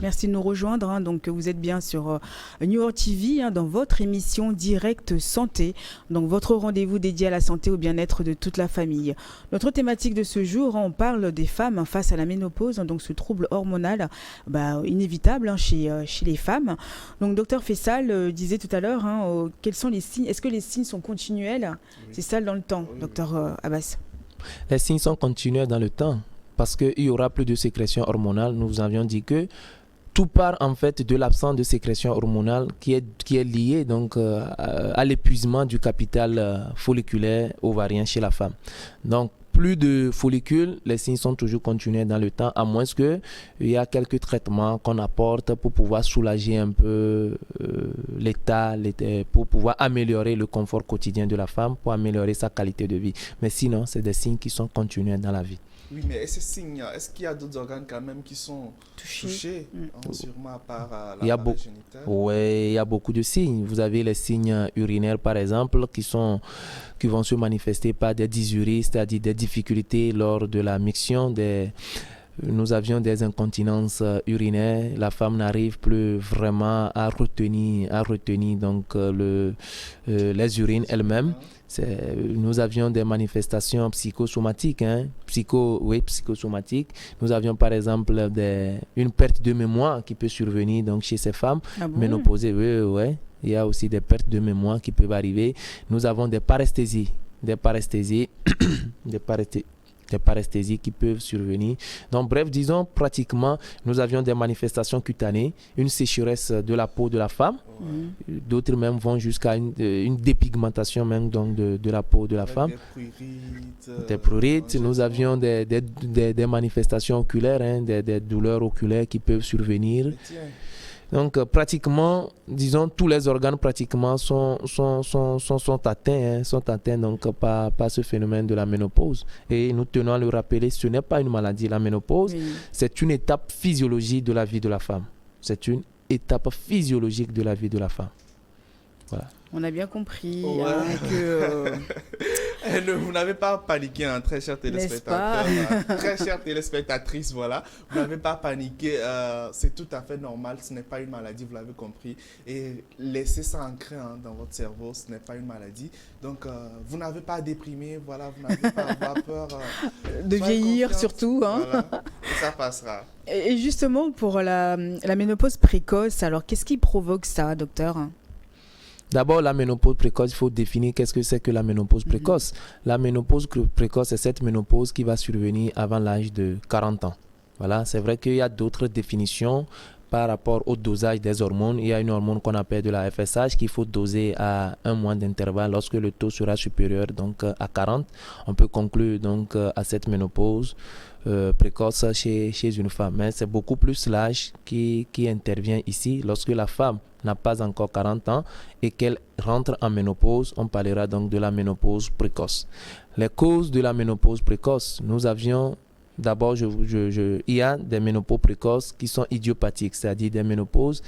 Merci de nous rejoindre. Donc, vous êtes bien sur New World TV dans votre émission Direct Santé. Donc, votre rendez-vous dédié à la santé et au bien-être de toute la famille. Notre thématique de ce jour, on parle des femmes face à la ménopause, donc ce trouble hormonal inévitable chez les femmes. Donc, docteur Fessal disait tout à l'heure, quels sont les signes? Est-ce que les signes sont continuels? Oui. C'est ça dans le temps, oui, docteur Abbas? Les signes sont continuels dans le temps parce qu'il y aura plus de sécrétion hormonale. Nous avions dit que tout part en fait de l'absence de sécrétion hormonale qui est liée donc à l'épuisement du capital folliculaire ovarien chez la femme. Donc plus de follicules, les signes sont toujours continuels dans le temps, à moins qu'il y a quelques traitements qu'on apporte pour pouvoir soulager un peu l'état, pour pouvoir améliorer le confort quotidien de la femme, pour améliorer sa qualité de vie. Mais sinon, c'est des signes qui sont continuels dans la vie. Oui, mais ces signes, est-ce qu'il y a d'autres organes quand même qui sont touchés sûrement à part l'appareil génital? Oui, il y a beaucoup de signes. Vous avez les signes urinaires, par exemple, qui vont se manifester par des dysuries, c'est-à-dire des difficultés lors de la miction. Nous avions des incontinences urinaires. La femme n'arrive plus vraiment à retenir donc, les urines elles-mêmes. Nous avions des manifestations psychosomatiques, psychosomatiques. Nous avions par exemple une perte de mémoire qui peut survenir donc, chez ces femmes ménopausées. Oui. Il y a aussi des pertes de mémoire qui peuvent arriver. Nous avons des paresthésies qui peuvent survenir. Donc bref, disons pratiquement, nous avions des manifestations cutanées, une sécheresse de la peau de la femme. D'autres même vont jusqu'à une dépigmentation même donc de la peau de la femme. Des prurites. Nous avions des manifestations oculaires, des douleurs oculaires qui peuvent survenir. Donc pratiquement, disons, tous les organes pratiquement sont atteints donc par ce phénomène de la ménopause. Et nous tenons à le rappeler, ce n'est pas une maladie, la ménopause, c'est une étape physiologique de la vie de la femme. C'est une étape physiologique de la vie de la femme. Voilà. On a bien compris que... Vous n'avez pas paniqué, très chers téléspectateurs, très chères téléspectatrices, voilà. Vous n'avez pas paniqué, c'est tout à fait normal, ce n'est pas une maladie, vous l'avez compris. Et laissez ça ancré dans votre cerveau, ce n'est pas une maladie. Donc, vous n'avez pas à déprimer, voilà, vous n'avez pas à avoir peur. De vieillir surtout. Voilà, ça passera. Et justement, pour la ménopause précoce, alors qu'est-ce qui provoque ça, docteur ? D'abord, la ménopause précoce, il faut définir qu'est-ce que c'est que la ménopause précoce. La ménopause précoce, c'est cette ménopause qui va survenir avant l'âge de 40 ans. Voilà, c'est vrai qu'il y a d'autres définitions par rapport au dosage des hormones. Il y a une hormone qu'on appelle de la FSH qu'il faut doser à 1 mois d'intervalle. Lorsque le taux sera supérieur donc, à 40, on peut conclure donc, à cette ménopause précoce chez une femme. Mais c'est beaucoup plus l'âge qui intervient ici. Lorsque la femme n'a pas encore 40 ans et qu'elle rentre en ménopause, on parlera donc de la ménopause précoce. Les causes de la ménopause précoce, nous avions d'abord, il y a des ménopauses précoces qui sont idiopathiques, c'est-à-dire des ménopauses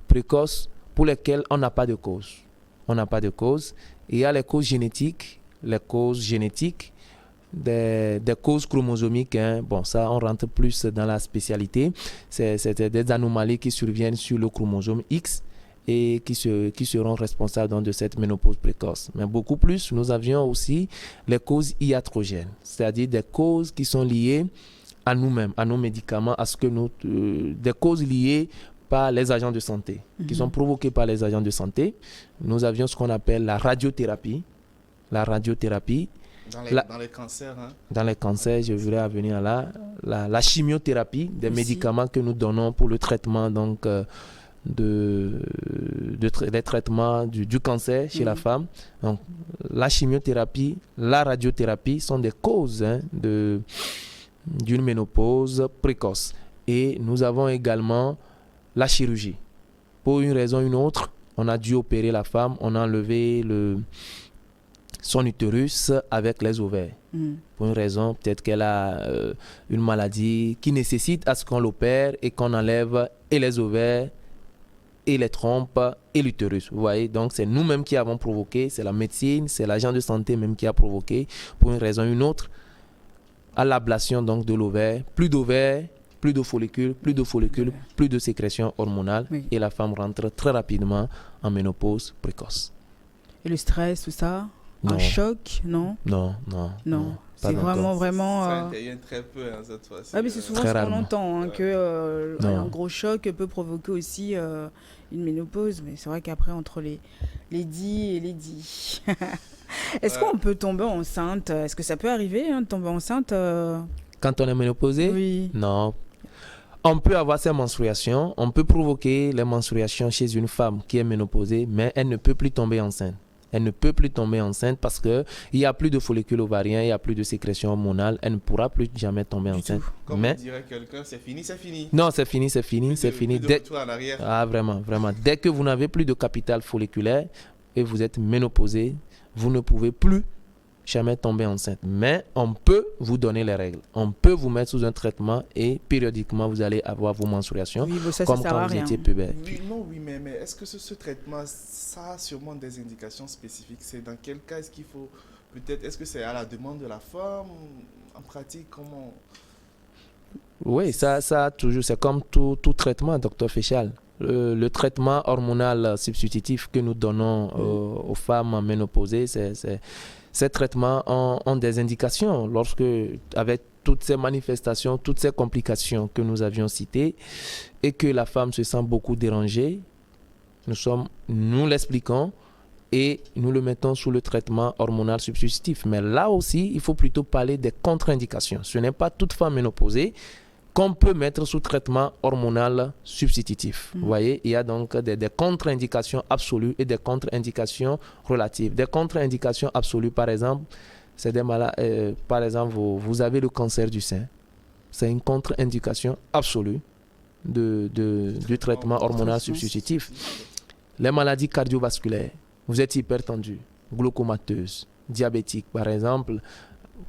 précoces pour lesquelles on n'a pas de cause. On n'a pas de cause. Il y a les causes génétiques, des causes chromosomiques. Bon, ça, on rentre plus dans la spécialité. C'est des anomalies qui surviennent sur le chromosome X et qui seront responsables donc, de cette ménopause précoce. Mais beaucoup plus, nous avions aussi les causes iatrogènes, c'est-à-dire des causes qui sont liées à nous-mêmes, à nos médicaments, à ce que des causes liées par les agents de santé, qui sont provoquées par les agents de santé. Nous avions ce qu'on appelle la radiothérapie. La radiothérapie. Dans les cancers. Dans les cancers, je voulais revenir là. La chimiothérapie, des médicaments que nous donnons pour le traitement donc, des traitements du cancer chez la femme. Donc, la chimiothérapie, la radiothérapie sont des causes d'une ménopause précoce. Et nous avons également la chirurgie. Pour une raison ou une autre, on a dû opérer la femme, on a enlevé son utérus avec les ovaires. Pour une raison, peut-être qu'elle a une maladie qui nécessite à ce qu'on l'opère et qu'on enlève et les ovaires et les trompes et l'utérus. Vous voyez, donc c'est nous-mêmes qui avons provoqué, c'est la médecine, c'est l'agent de santé même qui a provoqué, pour une raison ou une autre, à l'ablation donc de l'ovaire, plus d'ovaires, plus de follicules, plus de sécrétion hormonale et la femme rentre très rapidement en ménopause précoce. Et le stress, tout ça? Un choc, non? Non. C'est vraiment... Ça intervient très peu cette fois-ci. Mais c'est souvent ce qu'on entend, qu'un gros choc peut provoquer aussi une ménopause. Mais c'est vrai qu'après, entre les dits et les dits. Est-ce qu'on peut tomber enceinte? Est-ce que ça peut arriver de tomber enceinte quand on est ménopausé? Oui. Non. On peut avoir ces menstruations, on peut provoquer les menstruations chez une femme qui est ménopausée, mais elle ne peut plus tomber enceinte. Elle ne peut plus tomber enceinte parce qu'il n'y a plus de follicules ovariens, il n'y a plus de sécrétion hormonale. Elle ne pourra plus jamais tomber enceinte. Comme dirait quelqu'un, c'est fini. Non, c'est fini. De retour en arrière. Ah, vraiment. Dès que vous n'avez plus de capital folliculaire et vous êtes ménopausé, vous ne pouvez plus jamais tomber enceinte. Mais on peut vous donner les règles. On peut vous mettre sous un traitement et périodiquement, vous allez avoir vos menstruations comme quand vous étiez pubère. Mais est-ce que ce traitement, ça a sûrement des indications spécifiques? C'est dans quel cas est-ce qu'il faut... Peut-être, est-ce que c'est à la demande de la femme? En pratique, comment... Oui, ça toujours, c'est comme tout traitement, Dr Féchal. Le traitement hormonal substitutif que nous donnons aux femmes ménopausées, ces traitements ont des indications lorsque, avec toutes ces manifestations, toutes ces complications que nous avions citées et que la femme se sent beaucoup dérangée, nous l'expliquons et nous le mettons sous le traitement hormonal substitutif. Mais là aussi, il faut plutôt parler des contre-indications. Ce n'est pas toute femme ménopausée qu'on peut mettre sous traitement hormonal substitutif. Vous voyez, il y a donc des contre-indications absolues et des contre-indications relatives. Des contre-indications absolues, par exemple, c'est des maladies. Par exemple, vous avez le cancer du sein. C'est une contre-indication absolue du traitement hormonal substitutif. Les maladies cardiovasculaires, vous êtes hypertendu, glaucomateuse, diabétique, par exemple,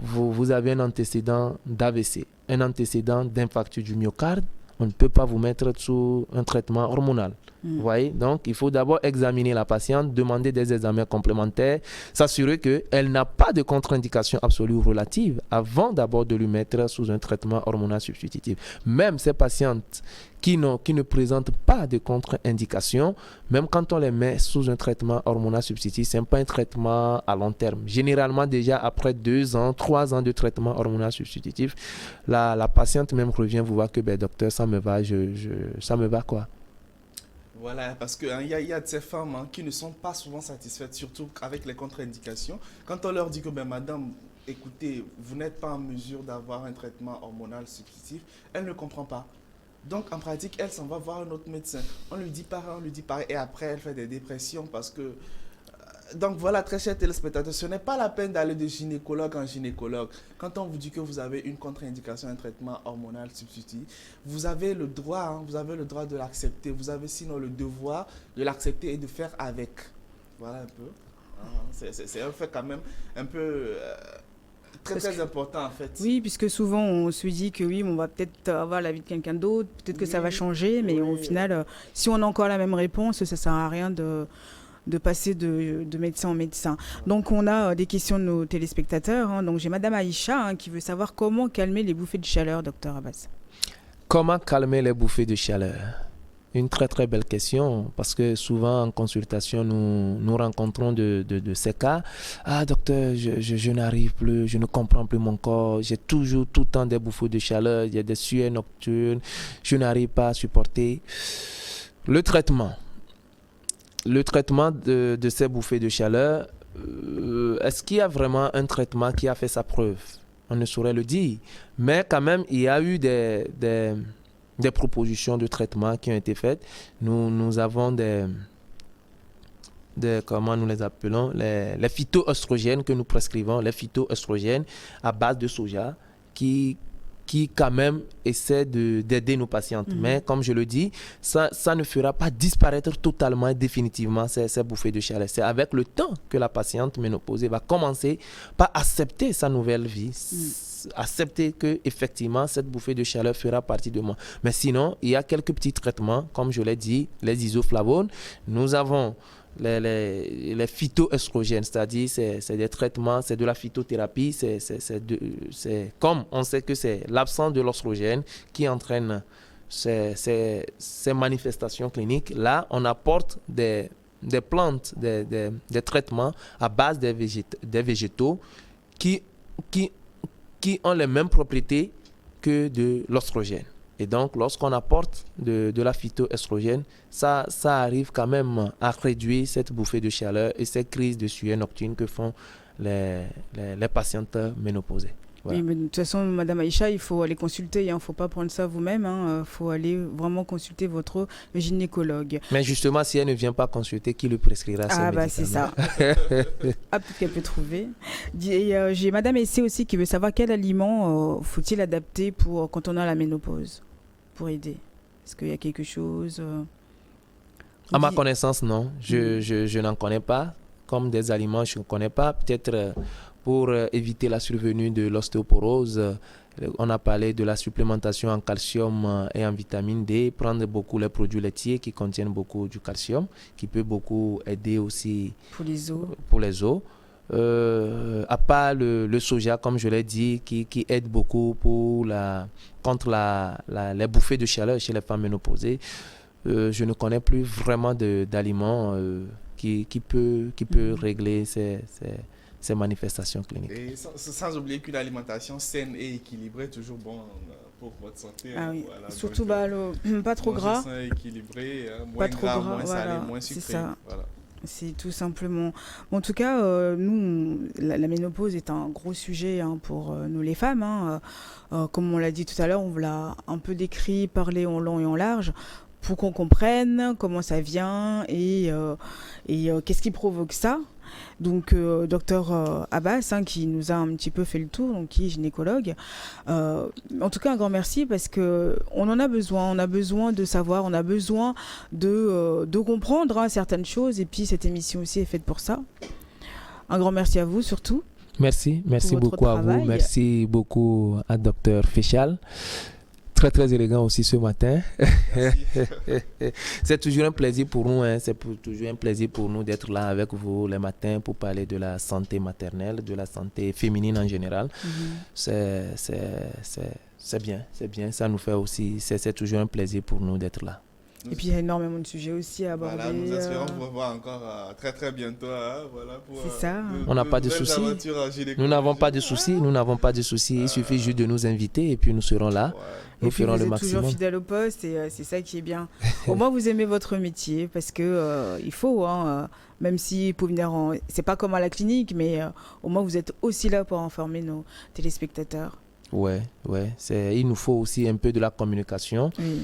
vous avez un antécédent d'AVC, un antécédent d'infarctus du myocarde, on ne peut pas vous mettre sous un traitement hormonal. Vous voyez? Donc, il faut d'abord examiner la patiente, demander des examens complémentaires, s'assurer qu'elle n'a pas de contre-indication absolue ou relative avant d'abord de lui mettre sous un traitement hormonal substitutif. Même ces patientes qui ne présentent pas de contre-indication, même quand on les met sous un traitement hormonal substitutif, ce n'est pas un traitement à long terme. Généralement, déjà après 2 ans, 3 ans de traitement hormonal substitutif, la patiente même revient vous voir que, docteur, ça me va, ça me va quoi. Voilà, parce qu'il y a de ces femmes qui ne sont pas souvent satisfaites, surtout avec les contre-indications. Quand on leur dit que, madame, écoutez, vous n'êtes pas en mesure d'avoir un traitement hormonal substitutif, elle ne comprend pas. Donc, en pratique, elle s'en va voir un autre médecin. On lui dit pareil, et après, elle fait des dépressions parce que... Donc voilà, très chers téléspectateurs, ce n'est pas la peine d'aller de gynécologue en gynécologue. Quand on vous dit que vous avez une contre-indication, un traitement hormonal substitut, vous avez le droit, de l'accepter. Vous avez sinon le devoir de l'accepter et de faire avec. Voilà un peu. C'est un fait quand même un peu... Très important en fait. Oui, puisque souvent on se dit que oui, on va peut-être avoir la vie de quelqu'un d'autre, peut-être que ça va changer, mais au final, si on a encore la même réponse, ça ne sert à rien de passer de médecin en médecin. Donc on a des questions de nos téléspectateurs. Donc j'ai Madame Aïcha qui veut savoir comment calmer les bouffées de chaleur, Dr Abbas. Comment calmer les bouffées de chaleur? Une très très belle question parce que souvent en consultation nous rencontrons de ces cas. Ah docteur, je n'arrive plus, je ne comprends plus mon corps, j'ai toujours tout le temps des bouffées de chaleur, il y a des sueurs nocturnes, je n'arrive pas à supporter. Le traitement de ces bouffées de chaleur, est-ce qu'il y a vraiment un traitement qui a fait sa preuve? On ne saurait le dire, mais quand même il y a eu des propositions de traitement qui ont été faites. Nous avons comment nous les appelons, les phytoœstrogènes que nous prescrivons, les phytoœstrogènes à base de soja qui quand même essaient d'aider nos patientes. Mais comme je le dis, ça ne fera pas disparaître totalement et définitivement ces bouffées de chaleur. C'est avec le temps que la patiente ménopausée va commencer par accepter sa nouvelle vie, accepter que effectivement cette bouffée de chaleur fera partie de moi. Mais sinon, il y a quelques petits traitements, comme je l'ai dit, les isoflavones. Nous avons les phytoestrogènes, c'est-à-dire c'est des traitements, c'est de la phytothérapie, c'est comme on sait que c'est l'absence de l'ostrogène qui entraîne ces manifestations cliniques. Là, on apporte des plantes, des traitements à base des végétaux qui ont les mêmes propriétés que de l'ostrogène. Et donc, lorsqu'on apporte de la phytoestrogène, ça arrive quand même à réduire cette bouffée de chaleur et cette crise de sueur nocturne que font les patientes ménopausées. Voilà. Oui, mais de toute façon, Madame Aïcha, il faut aller consulter. Il ne faut pas prendre ça vous-même. Il faut aller vraiment consulter votre gynécologue. Mais justement, si elle ne vient pas consulter, qui lui prescrira ces médicaments? C'est ça. Peut-être qu'elle peut trouver. J'ai Madame Essé aussi qui veut savoir quel aliment faut-il adapter pour quand on a la ménopause pour aider. Est-ce qu'il y a quelque chose À ma connaissance, non. Je n'en connais pas. Comme des aliments, je ne connais pas. Peut-être... pour éviter la survenue de l'ostéoporose, on a parlé de la supplémentation en calcium et en vitamine D, prendre beaucoup les produits laitiers qui contiennent beaucoup du calcium, qui peut beaucoup aider aussi pour les os. À part le soja, comme je l'ai dit, qui aide beaucoup contre les bouffées de chaleur chez les femmes ménopausées, je ne connais plus vraiment d'aliments qui peut régler ces manifestations cliniques. Et sans oublier qu'une alimentation saine et équilibrée est toujours bon pour votre santé. Ah oui. Voilà. Surtout donc, pas trop gras. Sain, équilibré, moins pas gras, trop gras, moins voilà, salé, moins sucré. C'est ça. Voilà. C'est tout simplement... En tout cas, nous, la ménopause est un gros sujet pour nous les femmes. Comme on l'a dit tout à l'heure, on vous l'a un peu décrit, parlé en long et en large, pour qu'on comprenne comment ça vient et qu'est-ce qui provoque ça. Donc, docteur Abbas, qui nous a un petit peu fait le tour, donc qui est gynécologue. En tout cas, un grand merci parce qu'on en a besoin. On a besoin de savoir, on a besoin de comprendre certaines choses. Et puis, cette émission aussi est faite pour ça. Un grand merci à vous, surtout. Merci beaucoup à vous. Merci beaucoup à docteur Féchal. Très élégant aussi ce matin. C'est toujours un plaisir pour nous, toujours un plaisir pour nous d'être là avec vous les matins pour parler de la santé maternelle, de la santé féminine en général. C'est bien, ça nous fait aussi, c'est toujours un plaisir pour nous d'être là. Et puis il y a énormément de sujets aussi à aborder. Voilà, nous espérons vous revoir encore très bientôt. Voilà, c'est ça. On n'a pas de soucis. Nous n'avons pas de soucis. Il suffit juste de nous inviter et puis nous serons là. Ouais. Nous ferons le maximum. Vous êtes toujours fidèle au poste et c'est ça qui est bien. Au moins vous aimez votre métier parce que il faut, même si pour venir c'est pas comme à la clinique, mais au moins vous êtes aussi là pour informer nos téléspectateurs. Ouais. Il nous faut aussi un peu de la communication. Oui.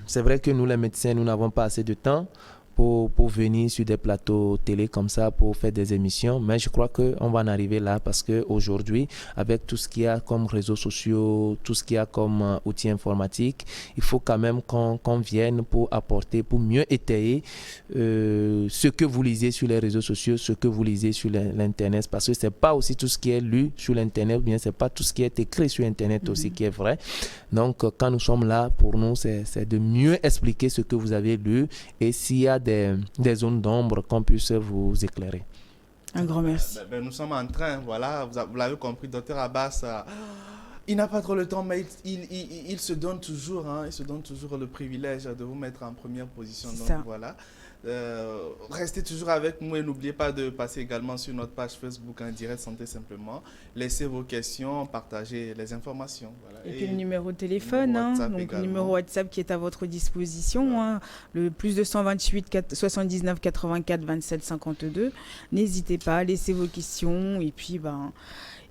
C'est vrai que nous, les médecins, nous n'avons pas assez de temps pour venir sur des plateaux télé comme ça, pour faire des émissions. Mais je crois qu'on va en arriver là parce qu'aujourd'hui, avec tout ce qu'il y a comme réseaux sociaux, tout ce qu'il y a comme outils informatiques, il faut quand même qu'on vienne pour apporter, pour mieux étayer ce que vous lisez sur les réseaux sociaux, ce que vous lisez sur l'Internet. Parce que ce n'est pas aussi tout ce qui est lu sur l'Internet, ou bien ce n'est pas tout ce qui est écrit sur Internet aussi qui est vrai. Donc, quand nous sommes là, pour nous, c'est de mieux expliquer ce que vous avez lu et s'il y a des zones d'ombre qu'on puisse vous éclairer. Un grand merci. Nous sommes en train, voilà, vous l'avez compris, docteur Abbas, il n'a pas trop le temps, mais il se donne toujours, il se donne toujours le privilège de vous mettre en première position. Donc voilà. Restez toujours avec nous et n'oubliez pas de passer également sur notre page Facebook en direct Santé Simplement. Laissez vos questions, partagez les informations. Voilà. Et puis le numéro de téléphone, donc le numéro WhatsApp qui est à votre disposition, voilà. Le plus 228 79 84 27 52. N'hésitez pas, laissez vos questions et puis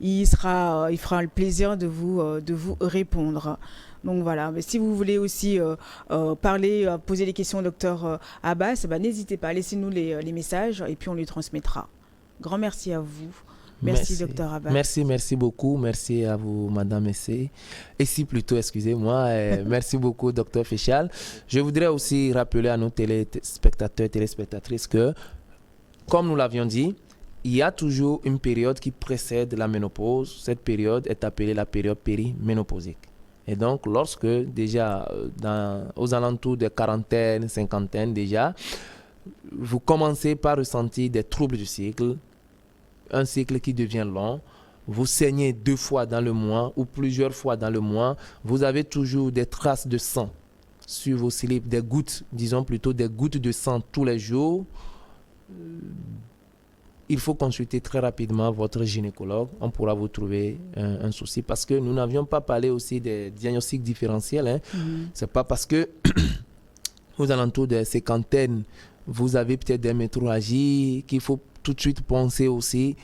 il fera le plaisir de vous répondre. Donc voilà, mais si vous voulez aussi parler, poser des questions au docteur Abbas, n'hésitez pas, laissez-nous les messages et puis on les transmettra. Grand merci à vous. Merci docteur Abbas. Merci beaucoup. Merci à vous, Madame Essé. Essie plutôt, excusez-moi. Merci beaucoup, docteur Féchal. Je voudrais aussi rappeler à nos téléspectateurs, téléspectatrices que, comme nous l'avions dit, il y a toujours une période qui précède la ménopause. Cette période est appelée la période périménopausique. Et donc, lorsque déjà, aux alentours de quarantaine, cinquantaine déjà, vous commencez par ressentir des troubles du cycle, un cycle qui devient long, vous saignez 2 fois dans le mois ou plusieurs fois dans le mois, vous avez toujours des traces de sang sur vos slips, des gouttes, disons plutôt des gouttes de sang tous les jours, il faut consulter très rapidement votre gynécologue. On pourra vous trouver un souci parce que nous n'avions pas parlé aussi des diagnostics différentiels. C'est pas parce que aux alentours des cinquantaines, vous avez peut-être des métrorragies qu'il faut tout de suite penser aussi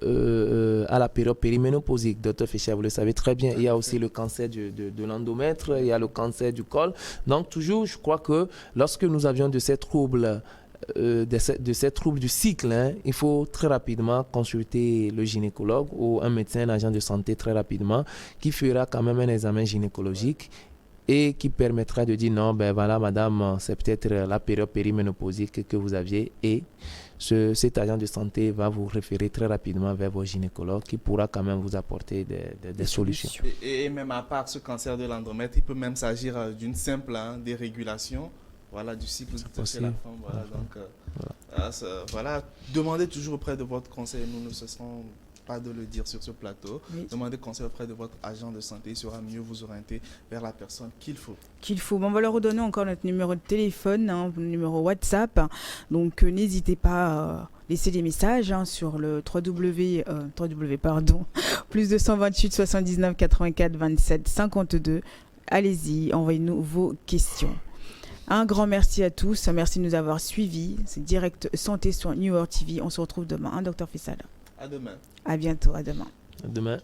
à la période périménopausique. Docteur Fischer, vous le savez très bien, il y a aussi le cancer de l'endomètre, il y a le cancer du col. Donc toujours, je crois que lorsque nous avions de ces troubles du cycle, il faut très rapidement consulter le gynécologue ou un médecin, un agent de santé très rapidement, qui fera quand même un examen gynécologique et qui permettra de dire non, ben voilà madame, c'est peut-être la période périménopausique que vous aviez, et cet agent de santé va vous référer très rapidement vers votre gynécologue qui pourra quand même vous apporter des solutions. Et même à part ce cancer de l'endomètre, il peut même s'agir d'une simple dérégulation du cycle chez la femme. Donc, demandez toujours auprès de votre conseil. Nous ne cesserons pas de le dire sur ce plateau. Oui. Demandez conseil auprès de votre agent de santé. Il saura mieux vous orienter vers la personne qu'il faut. Bon, on va leur redonner encore notre numéro de téléphone, notre numéro WhatsApp. Donc, n'hésitez pas à laisser des messages sur le plus 228 79 84 27 52. Allez-y, envoyez-nous vos questions. Un grand merci à tous. Merci de nous avoir suivis. C'est Direct Santé sur New World TV. On se retrouve demain. Docteur Fissal. À demain. À bientôt. À demain. À demain.